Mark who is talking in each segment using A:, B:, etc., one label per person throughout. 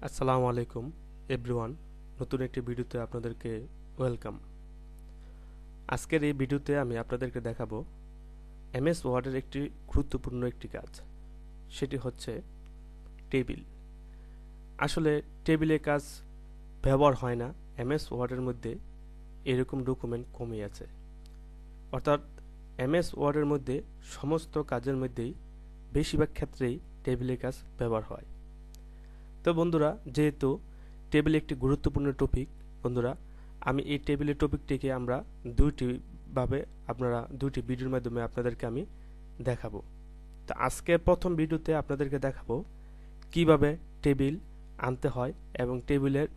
A: আসসালামু আলাইকুম এভরিওয়ান, নতুন একটি ভিডিওতে আপনাদেরকে ওয়েলকাম। আজকের এই ভিডিওতে আমি আপনাদেরকে দেখাবো এমএস ওয়ার্ডের একটি গুরুত্বপূর্ণ একটি কাজ, সেটি হচ্ছে টেবিল। আসলে টেবিলের কাজ ব্যবহার হয় না এমএস ওয়ার্ডের মধ্যে, এরকম ডকুমেন্ট কমই আছে। অর্থাৎ এমএস ওয়ার্ডের মধ্যে সমস্ত কাজের মধ্যেই বেশিরভাগ ক্ষেত্রেই টেবিলের কাজ ব্যবহার হয়। তো বন্ধুরা, যেহেতু টেবিল একটি গুরুত্বপূর্ণ টপিক, বন্ধুরা আমি এই টেবিলের টপিকটিকে আমরা দুইটি ভিডিওর মাধ্যমে আপনাদেরকে আমি দেখাবো। তো আজকে প্রথম ভিডিওতে আপনাদেরকে দেখাবো কিভাবে টেবিল আনতে হয় এবং টেবিলের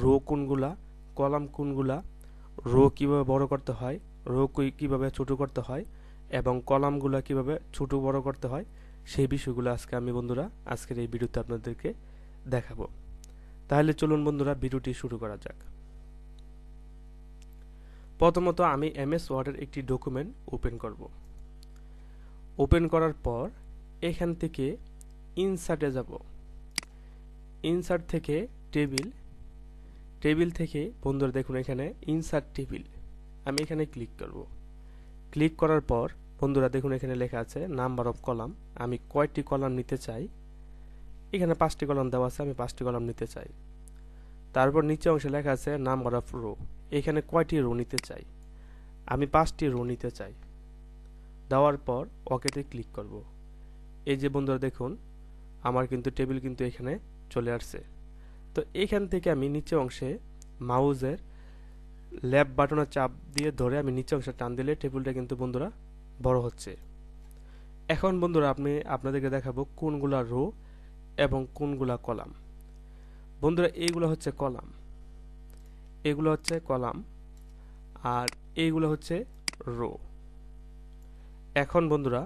A: রো কোনগুলা, কলাম কোনগুলা, রো কিভাবে বড় করতে হয়, রো কিভাবে ছোট করতে হয় এবং কলামগুলা কিভাবে ছোট বড় করতে হয়, সেই বিষয়গুলো আজকে আমি বন্ধুরা আজকের এই ভিডিওতে আপনাদেরকে দেখাবো। তাহলে চলুন বন্ধুরা ভিডিওটি শুরু করা যাক। প্রথমত আমি এমএস ওয়ার্ডের একটি ডকুমেন্ট ওপেন করব। ওপেন করার পর এখান থেকে ইনসার্টে যাব। ইনসার্ট থেকে টেবিল, টেবিল থেকে বন্ধুরা দেখুন এখানে ইনসার্ট টেবিল, আমি এখানে ক্লিক করব। ক্লিক করার পর বন্ধুরা দেখুন এখানে লেখা আছে নাম্বার অফ কলাম, আমি কয়টি কলাম নিতে চাই। এখানে 5টি কলাম দেওয়া আছে, আমি 5টি কলাম নিতে চাই। তারপর নিচে অংশে লেখা আছে নাম্বার অফ রো, এখানে কয়টি রো নিতে চাই, আমি 5টি রো নিতে চাই। দেওয়ার পর ওকেতে ক্লিক করব। এই যে বন্ধুরা দেখুন আমার কিন্তু টেবিল কিন্তু এখানে চলে আসছে। তো এখান থেকে আমি নিচে অংশে মাউসের লেফট বাটনের চাপ দিয়ে ধরে আমি নিচে অংশে টান দিলে টেবিলটা কিন্তু বন্ধুরা বড় হচ্ছে। এখন বন্ধুরা আপনাদেরকে দেখাবো কোনগুলা রো এবং কোনগুলা কলাম। বন্ধুরা এইগুলো হচ্ছে কলাম, এগুলো হচ্ছে কলাম আর এইগুলো হচ্ছে রো। এখন বন্ধুরা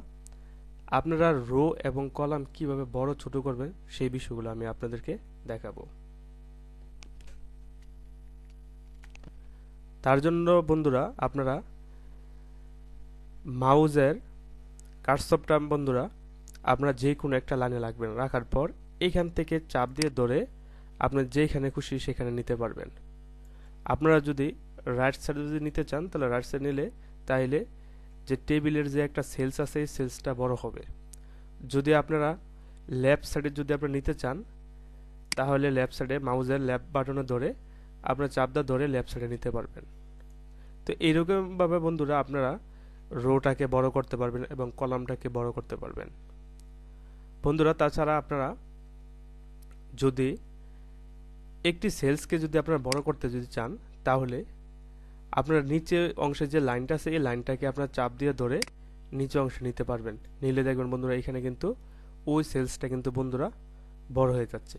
A: আপনারা রো এবং কলাম কিভাবে বড় ছোট করবেন সেই বিষয়গুলো আমি আপনাদেরকে দেখাবো। তার জন্য বন্ধুরা আপনারা মাউসের কার্সরটা বন্ধুরা আপনারা যে কোনো একটা লাইনে রাখবেন, রাখার পর এখান থেকে চাপ দিয়ে ধরে আপনি যেখানে খুশি সেখানে নিতে পারবেন। আপনারা যদি রাইট সাইডে যদি নিতে চান তাহলে রাইট সাইড নিলে তাইলে যে টেবিলের যে একটা সেলস আছে এই সেলসটা বড় হবে। যদি আপনারা লেফট সাইডে যদি আপনারা নিতে চান তাহলে লেফট সাইডে মাউসের লেফট বাটনে ধরে আপনারা চাপটা ধরে লেফট সাইডে নিতে পারবেন। তো এইরকমভাবে বন্ধুরা আপনারা রোটাকে বড় করতে পারবেন এবং কলামটাকে বড় করতে পারবেন বন্ধুরা। তাছাড়া আপনারা যদি একটি সেলসকে যদি আপনারা বড় করতে যদি চান তাহলে আপনারা নিচে অংশে যে লাইনটা আছে এই লাইনটাকে আপনারা চাপ দিয়ে ধরে নিচে অংশে নিতে পারবেন। নিলে দেখবেন বন্ধুরা এখানে কিন্তু ওই সেলসটা কিন্তু বন্ধুরা বড় হয়ে যাচ্ছে।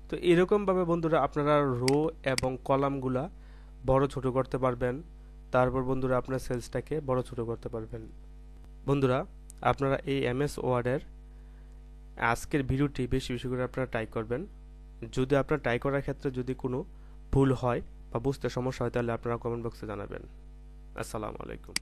A: তো এরকমভাবে বন্ধুরা আপনারা রো এবং কলামগুলা বড় ছোট করতে পারবেন। তারপর বন্ধুরা আপনার সেলসটাকে বড় ছোট করতে পারবেন। বন্ধুরা আপনারা এই এমএস ওয়ার্ডের আজকের ভিডিওটি বেশি বেশি করে আপনারা ট্রাই করবেন। যদি আপনার ট্রাই করার ক্ষেত্রে যদি কোনো ভুল হয় বা বুঝতে সমস্যা হয় তাহলে আপনারা কমেন্ট বক্সে জানাবেন। আসসালামু আলাইকুম।